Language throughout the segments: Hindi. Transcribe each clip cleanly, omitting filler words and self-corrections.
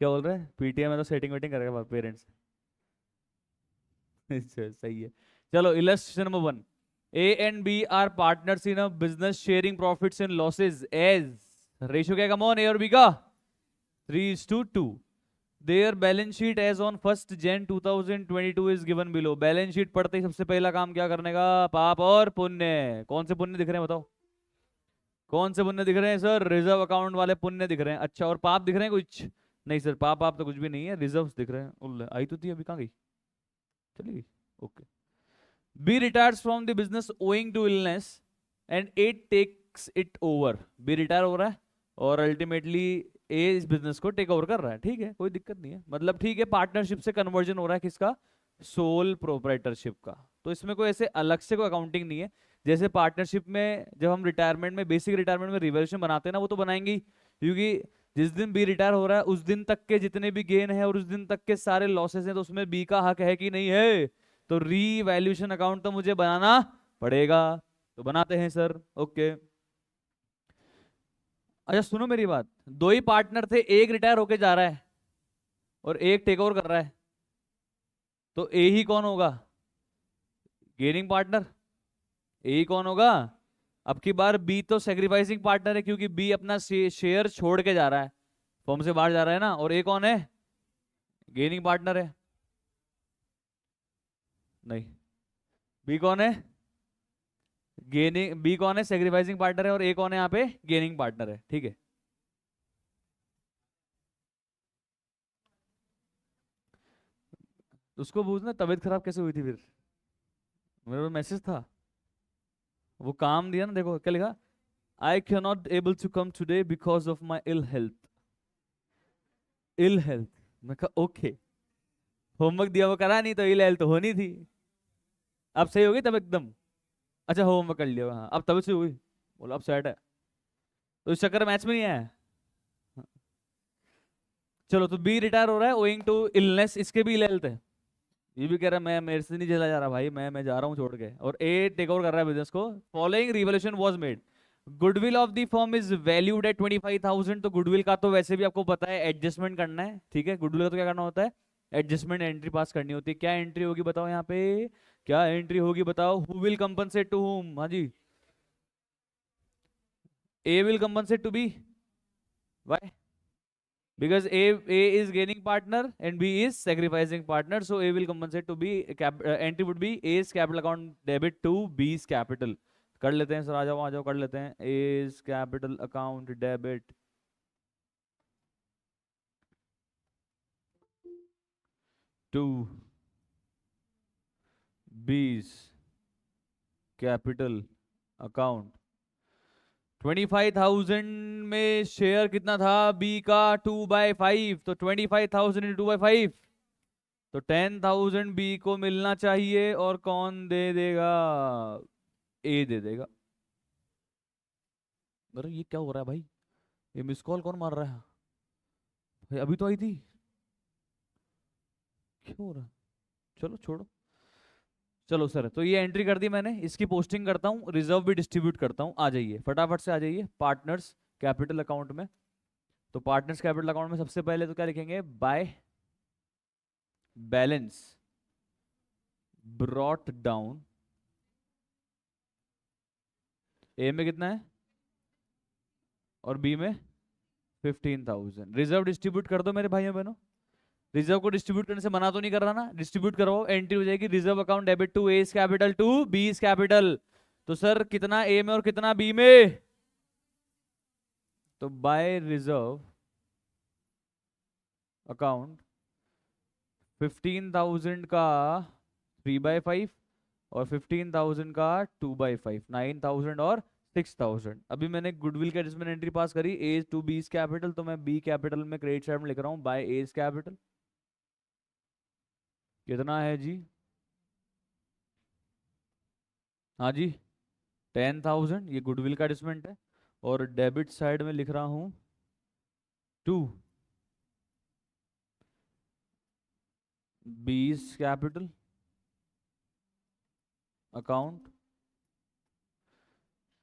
क्या बोल रहे हैं? पीटीएम में तो सेटिंग वेटिंग करेगा पेरेंट्स। सही है। चलो illustration number 1, A and B are partners in a business sharing profits and losses as, ratio क्या कम ऑन ए और बी का 3:2। Their balance sheet as on 1 Jan 2022 is given below. Balance sheet पढ़ते ही सबसे पहला काम क्या करने का? पाप और पुण्य। कौन से पुण्य दिख रहे हैं बताओ? कौन से पुण्य दिख रहे हैं सर? रिजर्व अकाउंट वाले पुण्य दिख रहे हैं। अच्छा, और पाप दिख रहे हैं कुछ? नहीं सर, पाप आप तो कुछ भी नहीं है, रिजर्व्स दिख रहे हैं। उल्ले आई तो थी, अभी कहाँ गई? चली गई। Okay. B retires from the business owing to illness and it takes it over. B retire हो रहा है और अल्टीमेटली ए इस बिजनेस को टेक ओवर कर रहा है। ठीक है, कोई दिक्कत नहीं है, मतलब ठीक है। पार्टनरशिप से कन्वर्जन हो रहा है किसका? सोल प्रोप्राइटरशिप का। तो इसमें कोई ऐसे अलग से कोई अकाउंटिंग नहीं है। जैसे पार्टनरशिप में जब हम रिटायरमेंट में, बेसिक रिटायरमेंट में रिवॉल्यूशन बनाते हैं ना, वो तो बनाएंगे ही, क्योंकि जिस दिन बी रिटायर हो रहा है उस दिन तक के जितने भी गेन है और उस दिन तक के सारे लॉसेस हैं, तो उसमें बी का हक है कि नहीं है? तो रीवैल्यूएशन अकाउंट तो मुझे बनाना पड़ेगा। तो बनाते हैं सर। ओके। अच्छा सुनो मेरी बात, दो ही पार्टनर थे, एक रिटायर होके जा रहा है और एक टेक ओवर कर रहा है, तो ए ही कौन होगा? Gaining partner. ए ही कौन होगा? अब की बार बी तो सेक्रीफाइसिंग पार्टनर है, क्योंकि बी अपना शेयर छोड़ के जा रहा है, फॉर्म से बाहर जा रहा है ना। और ए कौन है? गेनिंग पार्टनर है। नहीं, बी कौन है? गेनिंग। बी कौन है? सेक्रीफाइसिंग पार्टनर है। और ए कौन है यहाँ पे? गेनिंग पार्टनर है। ठीक है। उसको पूछना तबीयत खराब कैसे हुई थी फिर, मेरे पास मैसेज था। वो काम दिया ना, देखो क्या लिखा, I can not able to come today because of my ill health. Ill health. मैं कहा ओके, होमवर्क दिया वो करा नहीं, तो इल हेल्थ होनी थी। अब सही होगी तब एकदम? अच्छा होमवर्क कर लिया, हाँ अब तबीयत से हुई, बोला अब सेट है। तो इस चक्कर मैच में नहीं आया। चलो, तो बी रिटायर हो रहा है ओइंग टू इलनेस, इसके भी इल हेल्थ है। ये भी कह रहा है मैं, मेरे से नहीं चला जा रहा भाई, मैं जा रहा हूँ छोड़ के। और ए टेक ओवर कर रहा है बिजनेस को। Following revolution was made, goodwill of the firm is valued at 25,000। तो गुडविल का तो वैसे भी आपको पता है एडजस्टमेंट करना है। ठीक है, गुडविल का तो क्या करना होता है? एडजस्टमेंट एंट्री पास करनी होती है। क्या एंट्री होगी बताओ यहाँ पे? क्या एंट्री होगी बताओ? Who will compensate to whom? हाँ जी, A will compensate to B. Why? Because A is gaining partner and B is sacrificing partner, so A will compensate to B. Entry would be A's capital account debit to B's capital. कर लेते हैं सर, आ जाओ कर लेते हैं। A's capital account debit to B's capital account। 25,000 में शेयर कितना था बी का? 2/5। तो 25,000 इंटू 2/5, तो 10,000 बी को मिलना चाहिए। और कौन दे देगा? ए दे देगा। अरे ये क्या हो रहा है भाई? ये मिस कॉल कौन मार रहा है भाई? अभी तो आई थी, क्यों हो रहा है? चलो छोड़ो। चलो सर, तो ये एंट्री कर दी मैंने, इसकी पोस्टिंग करता हूँ, रिजर्व भी डिस्ट्रीब्यूट करता हूँ। आ जाइए फटाफट से, आ जाइए पार्टनर्स कैपिटल अकाउंट में। तो पार्टनर्स कैपिटल अकाउंट में सबसे पहले तो क्या लिखेंगे? By balance brought down. A में कितना है और बी में 15,000। रिजर्व डिस्ट्रीब्यूट कर दो मेरे भाइयों बहनों। रिजर्व को डिस्ट्रीब्यूट करने से मना तो नहीं कर रहा ना? डिस्ट्रीब्यूट करवाओ। एंट्री हो जाएगी reserve account debit to A capital to B capital. तो सर कितना ए में और कितना बी में? तो बाय रिजर्व अकाउंट 15,000 का 3/5 और 15,000 का 2/5, 9,000 और 6,000। अभी मैंने गुडविल का जिसमें एंट्री पास करी ए टू बी कैपिटल, तो मैं बी कैपिटल में क्रेडिट साइड में लिख रहा हूँ बाय ए कैपिटल। कितना है जी? हाँ जी, 10,000, ये गुडविल का एडजस्टमेंट है। और डेबिट साइड में लिख रहा हूँ 2 बीस कैपिटल अकाउंट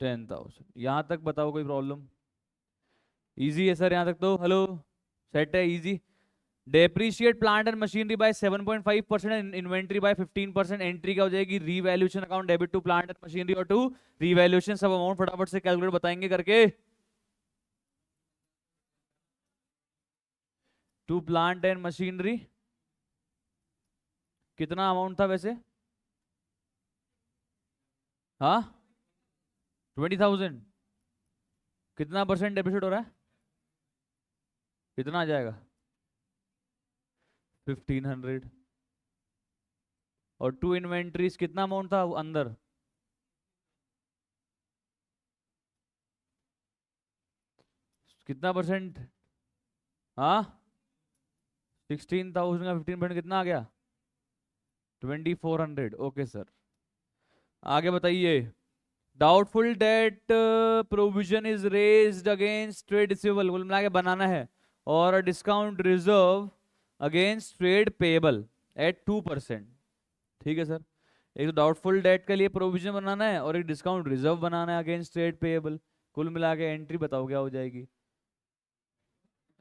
10,000। यहां तक बताओ कोई प्रॉब्लम? इजी है सर यहाँ तक तो? हेलो, सेट है, easy. Depreciate plant and machinery by 7.5% and inventory by 15%। Entry क्या हो जाएगी? Revaluation account debit to plant and machinery और टू रीवैल्यूएशन। सब अमाउंट फटाफट से कैलकुलेट बताएंगे करके। टू प्लांट एंड मशीनरी कितना अमाउंट था वैसे? हाँ, 20,000। कितना परसेंट डेप्रिशिएट हो रहा है? कितना आ जाएगा? 1,500। और टू इन्वेंट्रीज कितना अमाउंट था अंदर? कितना परसेंट? हाँ, 16,000 का 15% कितना आ गया? 2,400। ओके सर, आगे बताइए। Doubtful debt provision is raised against trade receivable, कुल मिला के बनाना है। और discount reserve against trade payable eight 2%। ठीक है सर, एक तो डाउटफुल डेट के लिए प्रोविजन बनाना है और एक डिस्काउंट रिजर्व बनाना है अगेंस्ट ट्रेड पेएबल। कुल मिला के एंट्री बताओ क्या हो जाएगी?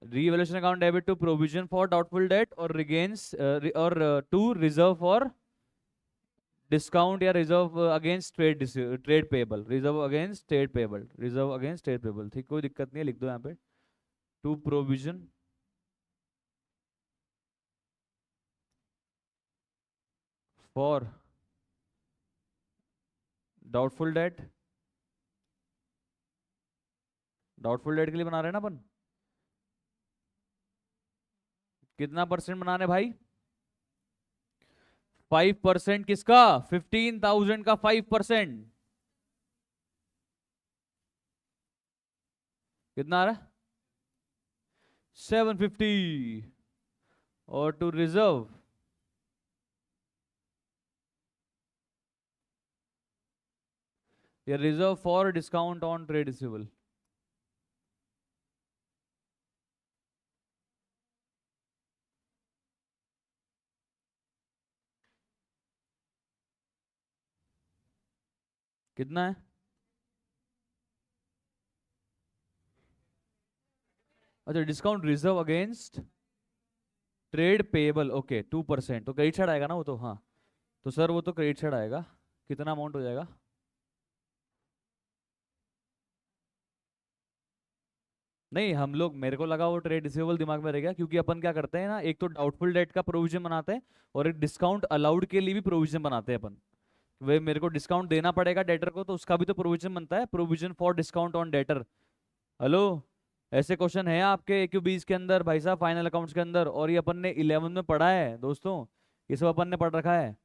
Revaluation account debit to provision for doubtful debt और अगेंस्ट और टू रिजर्व फॉर डिस्काउंट या reserve against trade payable. Reserve against trade payable, reserve against trade payable. ठीक, कोई दिक्कत नहीं है, लिख दो यहाँ पे to provision for doubtful debt. Doubtful debt के लिए बना रहे हैं ना अपन। कितना परसेंट बना रहे हैं भाई? 5%। किसका? 15,000 का 5%। कितना आ रहा है? 750। और टू रिजर्व या reserve for discount on trade receivable. कितना है? अच्छा, discount reserve against trade payable. Okay, 2%। तो क्रेडिट साइड आएगा ना वो तो। हाँ, तो सर वो तो क्रेडिट साइड आएगा। कितना अमाउंट हो जाएगा? नहीं, हम लोग, मेरे को लगा वो ट्रेड रिसीवेबल दिमाग में रह गया, क्योंकि अपन क्या करते हैं ना, एक तो डाउटफुल डेट का प्रोविजन बनाते हैं और एक डिस्काउंट अलाउड के लिए भी प्रोविजन बनाते हैं अपन। वे मेरे को डिस्काउंट देना पड़ेगा डेटर को, तो उसका भी तो प्रोविजन बनता है, provision for discount on debtor. Hello, ऐसे क्वेश्चन है आपके AQ20 के अंदर भाई साहब, फाइनल अकाउंट्स के अंदर, और ये अपन ने 11 में पढ़ा है दोस्तों। ये सब अपन ने पढ़ रखा है।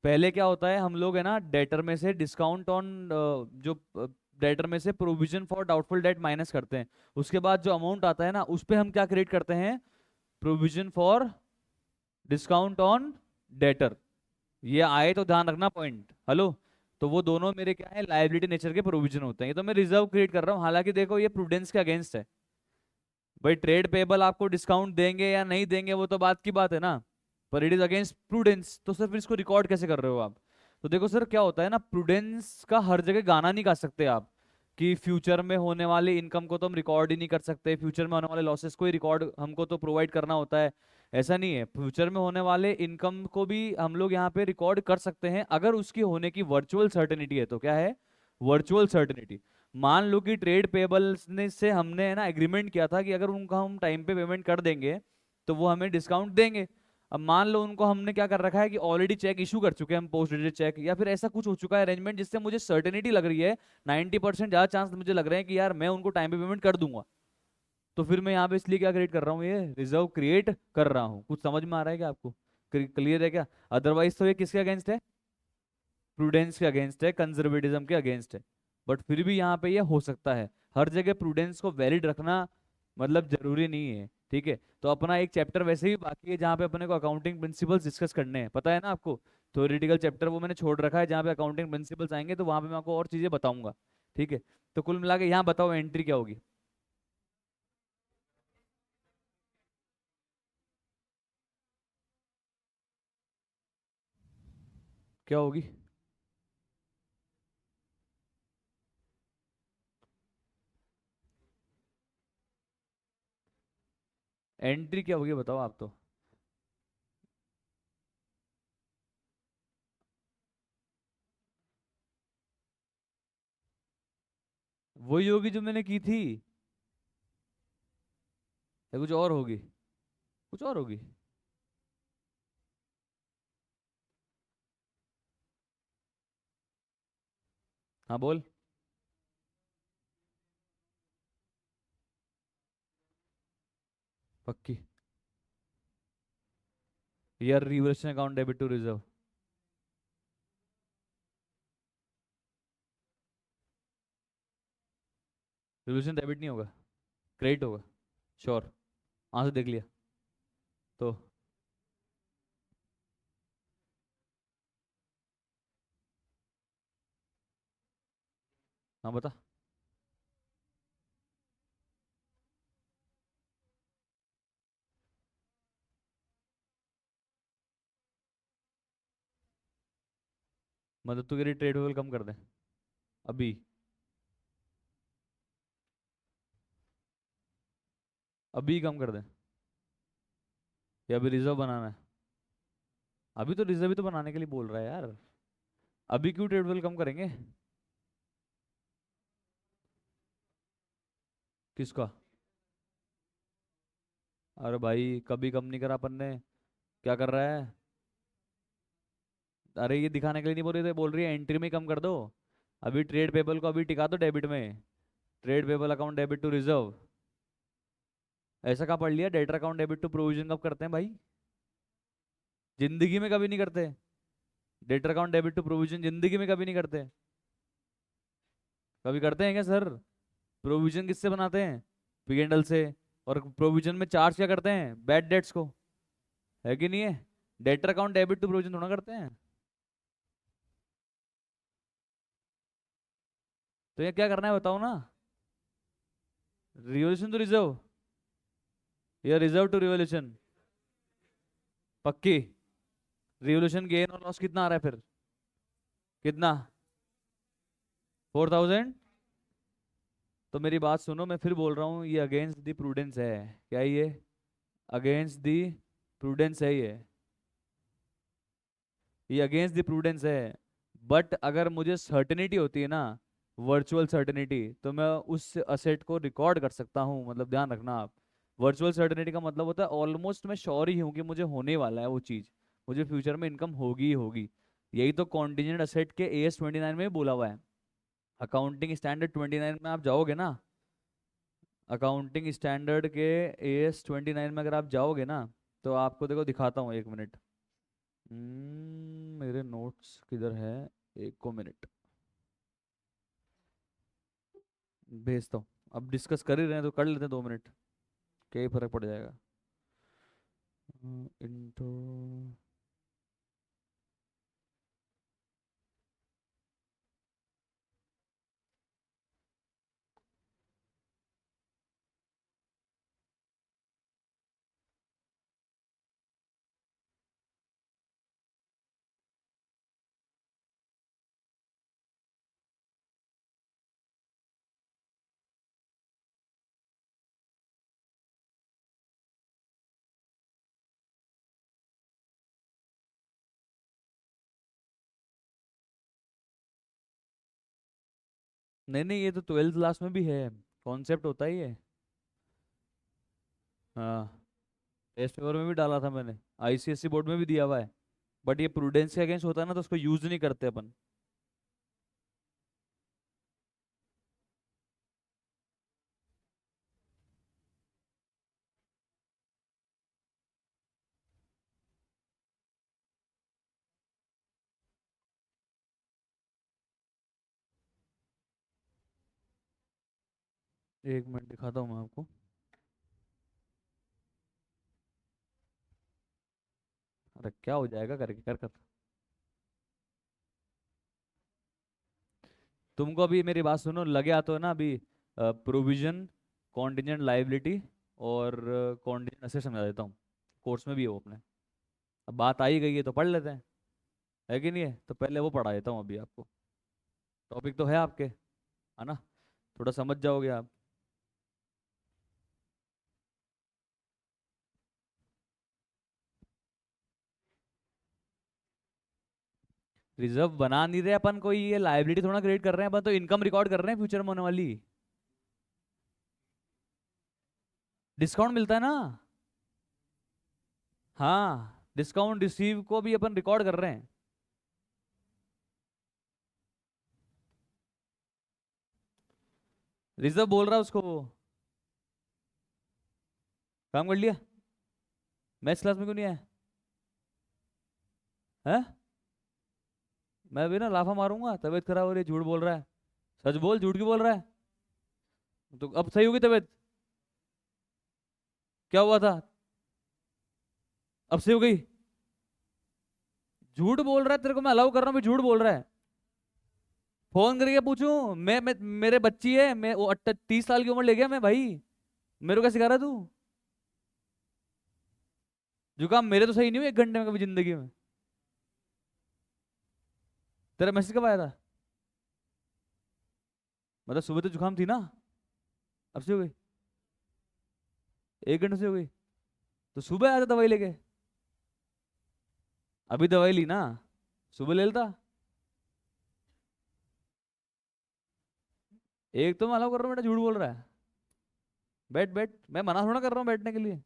पहले क्या होता है, हम लोग है ना डेटर में से डिस्काउंट ऑन, जो डेटर में से provision for doubtful date minus करते हैं। उसके बाद जो अमाउंट आता है ना, उस पे हम क्या क्रिएट करते हैं? Provision for discount on debtor. ये आए तो ध्यान रखना पॉइंट। हेलो, तो वो दोनों मेरे क्या है, लायबिलिटी नेचर के प्रोविजन होते हैं। ये तो मैं रिजर्व क्रिएट कर रहा हूँ, हालांकि देखो ये प्रूडेंस के अगेंस्ट है। भाई ट्रेड पेबल आपको डिस्काउंट देंगे या नहीं देंगे वो तो बात की बात है ना, पर इट इज अगेंस्ट प्रूडेंस, तो सर फिर इसको रिकॉर्ड कैसे कर रहे हो आप? तो देखो सर, क्या होता है ना, प्रूडेंस का हर जगह गाना नहीं गा सकते आप, कि फ्यूचर में होने वाली इनकम को तो हम रिकॉर्ड ही नहीं कर सकते, फ्यूचर में होने वाले लॉसेस को ही रिकॉर्ड हमको तो प्रोवाइड करना होता है। ऐसा नहीं है, फ्यूचर में होने वाले इनकम को भी हम लोग यहाँ पे रिकॉर्ड कर सकते हैं, अगर उसकी होने की वर्चुअल सर्टेनिटी है। तो क्या है? Virtual certainty. मान लो कि ट्रेड पेबल्स ने से हमने है ना एग्रीमेंट किया था कि अगर उनको हम टाइम पे पेमेंट कर देंगे तो वो हमें डिस्काउंट देंगे। अब मान लो उनको हमने क्या कर रखा है कि ऑलरेडी चेक इशू कर चुके हैं हम, पोस्ट डेटेड चेक, या फिर ऐसा कुछ हो चुका है अरेंजमेंट जिससे मुझे सर्टेनिटी लग रही है, 90% ज्यादा चांस मुझे लग रहे हैं कि यार मैं उनको टाइम पे पेमेंट कर दूंगा। तो फिर मैं यहाँ पे इसलिए क्या क्रिएट कर रहा हूँ, ये रिजर्व क्रिएट कर रहा हूँ। कुछ समझ में आ रहा है क्या आपको? क्लियर है क्या? अदरवाइज तो ये किसके अगेंस्ट है? प्रूडेंस के अगेंस्ट है, कंजर्वेटिज्म के अगेंस्ट है। बट फिर भी यहाँ पे ये हो सकता है। हर जगह प्रूडेंस को वैलिड रखना मतलब जरूरी नहीं है। ठीक है, तो अपना एक चैप्टर वैसे ही बाकी है जहाँ पे अपने को अकाउंटिंग प्रिंसिपल्स डिस्कस करने हैं, पता है ना आपको। थ्योरेटिकल चैप्टर वो मैंने छोड़ रखा है, जहाँ पे अकाउंटिंग प्रिंसिपल्स आएंगे तो वहाँ पे मैं आपको और चीजें बताऊंगा। ठीक है, तो कुल मिला के यहाँ बताओ एंट्री क्या होगी? क्या होगी? एंट्री क्या होगी बताओ आप तो। वही होगी जो मैंने की थी, या कुछ और होगी? कुछ और होगी। हाँ बोल। पक्की? यार reverse account debit to reserve. Revaluation debit नहीं होगा, क्रेडिट होगा। श्योर। आंसर देख लिया तो। हाँ बता। मतलब तू कह रही ट्रेड पेबल कम कर दे अभी? अभी कम कर दे, या अभी रिजर्व बनाना है? अभी तो रिजर्व ही तो बनाने के लिए बोल रहा है यार। अभी क्यों ट्रेड पेबल कम करेंगे? किसका? अरे भाई कभी कम नहीं करा अपन ने। क्या कर रहा है? अरे ये दिखाने के लिए नहीं बोल रही थे, बोल रही है एंट्री में कम कर दो। अभी ट्रेड पेबल को अभी टिका दो डेबिट में। Trade payable account debit to reserve. ऐसा कहाँ पढ़ लिया? Debtor account debit to provision कब करते हैं भाई? जिंदगी में कभी नहीं करते। Debtor account debit to provision जिंदगी में कभी नहीं करते। कभी करते हैं क्या सर? प्रोविजन किससे बनाते हैं? पी से। और प्रोविजन में चार्ज क्या करते हैं? बैड डेट्स को। है कि नहीं है? Debtor account debit to provision थोड़ा करते हैं। तो ये क्या करना है बताओ ना। रिवोल्यूशन टू रिजर्व, या रिजर्व टू रिवोल्यूशन? पक्की? रिवोल्यूशन गेन और लॉस कितना आ रहा है फिर? कितना? 4000? तो मेरी बात सुनो, मैं फिर बोल रहा हूँ, ये अगेंस्ट दी प्रूडेंस है। क्या है ये? अगेंस्ट दी प्रूडेंस है ये अगेंस्ट दी प्रूडेंस है। बट अगर मुझे सर्टेनिटी होती है ना, वर्चुअल सर्टेनिटी, तो मैं उस असेट को रिकॉर्ड कर सकता हूँ। मतलब ध्यान रखना आप। वर्चुअल सर्टेनिटी का मतलब होता है ऑलमोस्ट मैं श्योर ही हूँ कि मुझे होने वाला है वो चीज़। मुझे फ्यूचर में इनकम होगी ही होगी। यही तो कॉन्टीजेंट असेट के AS 29 में भी बोला हुआ है। अकाउंटिंग स्टैंडर्ड 29 में आप जाओगे ना, अकाउंटिंग स्टैंडर्ड के AS 29 में अगर आप जाओगे ना, तो आपको देखो दिखाता हूँ, 1 मिनट। मेरे नोट्स किधर है? एक को मिनट, भेजता हूँ। अब डिस्कस कर ही रहे हैं तो कर लेते हैं 2 मिनट। क्या ही फर्क पड़ जाएगा। इंटो। नहीं नहीं, ये तो 12th क्लास में भी है। कॉन्सेप्ट होता ही है। हाँ। टेस्ट पेपर में भी डाला था मैंने। ICSE बोर्ड में भी दिया हुआ है। बट ये प्रूडेंस के अगेंस्ट होता है ना, तो उसको यूज नहीं करते अपन। 1 मिनट दिखाता हूँ मैं आपको। अरे क्या हो जाएगा करके कर कर। तुमको अभी मेरी बात सुनो, लगे आते हो ना अभी। प्रोविजन, कॉन्टिजेंट लाइबिलिटी और कॉन्टिजेंट ऐसे समझा देता हूँ। कोर्स में भी है वो अपने। अब बात आई गई है तो पढ़ लेते हैं। है कि नहीं है? तो पहले वो पढ़ा देता हूँ अभी आपको। टॉपिक तो है आपके, है ना? थोड़ा समझ जाओगे आप। रिजर्व बना नहीं रहे अपन, कोई ये लाइबिलिटी थोड़ा क्रिएट कर रहे हैं अपन, तो इनकम रिकॉर्ड कर रहे हैं फ्यूचर में होने वाली। डिस्काउंट मिलता है ना। हाँ, डिस्काउंट रिसीव को भी अपन रिकॉर्ड कर रहे हैं। रिजर्व बोल रहा है उसको वो। काम कर लिया। मैथ्स क्लास में क्यों नहीं आया है? मैं भी ना लाफा मारूंगा, तबीयत खराब हो रही है, झूठ बोल रहा है। सच बोल, झूठ क्यों बोल रहा है? तो अब सही होगी तबीयत? क्या हुआ था? अब सही हो गई? झूठ बोल रहा है, तेरे को मैं अलाउ कर रहा हूँ, झूठ बोल रहा है। फोन करके पूछूं मैं मेरे बच्ची है, मैं वो 30 साल की उम्र ले गया मैं भाई। मेरे को क्या सिखा रहा है तू? जुकाम मेरे तो सही नहीं हुई 1 घंटे में कभी जिंदगी में। तेरा मैसेज कब आया था? मतलब सुबह तो जुकाम थी ना? अब से हो गई? 1 घंटे से हो गई? तो सुबह आया था दवाई लेके। अभी दवाई ली ना, सुबह ले लेता। एक तो मैं अलाउ कर रहा हूँ, बेटा झूठ बोल रहा है। बैठ बैठ, मैं मना थोड़ा कर रहा हूँ बैठने के लिए।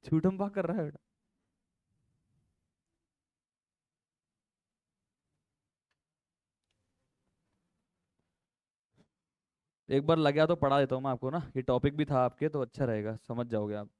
झूठम बात कर रहा है बेटा। एक बार लग गया तो पढ़ा देता हूँ मैं आपको ना, ये टॉपिक भी था आपके तो अच्छा रहेगा, समझ जाओगे आप।